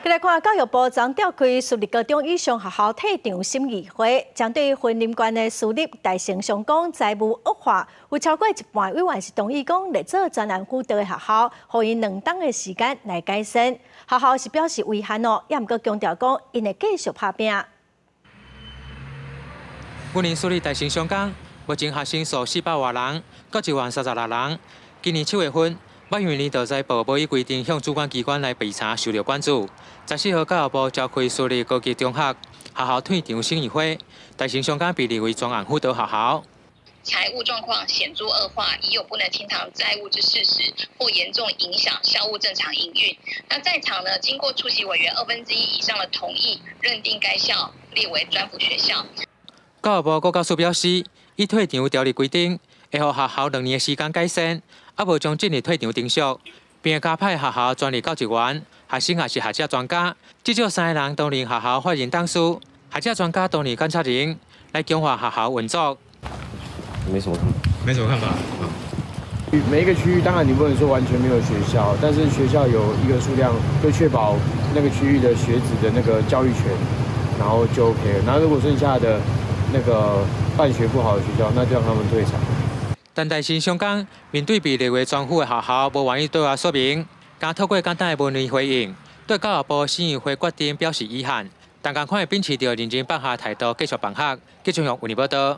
再来看教育部将召开私立高中以上学校退场审议会，针对云林县的私立大成上港财务恶化，有超过一半委员是同意讲来做专案辅导的学校，互因2档的时间来改善。学校是表示遗憾哦，也毋过强调讲，因会继续拍拼。云林私立大成上港目前学生数400多人，各13036人。今年7月份。我云林道在部无依规定向主管机关来备查，受到关注。14号教育部召开私立高级中学学校退场审议会，大成上港被列为专案辅导学校。财务状况显著恶化，已有不能清偿债务之事实，或严重影响校务正常营运。那在场呢，经过出席委员1/2以上的同意，认定该校列为专辅学校。教育部国教署表示，依退场条例规定，会予学校2年的时间改善。也无将进入退场程序，并会加派学校专业教职员、学生也是学者专家，至少3个人担任学校法人董事、学者专家担任监察人，来强化学校运作。没什么看法。没什么看法。每一个区域当然你不能说完全没有学校，但是学校有一个数量，会确保那个区域的学子的那个教育权，然后就 OK 了。然后如果剩下的那个办学不好的学校，那就让他们退场。但大成上港面对被列为专辅的学校，无愿意对外说明，敢透过简单的文字回应，对教育部审议会决定表示遗憾，但共款会秉持着认真办学态度，继续办学。记者向为你报道。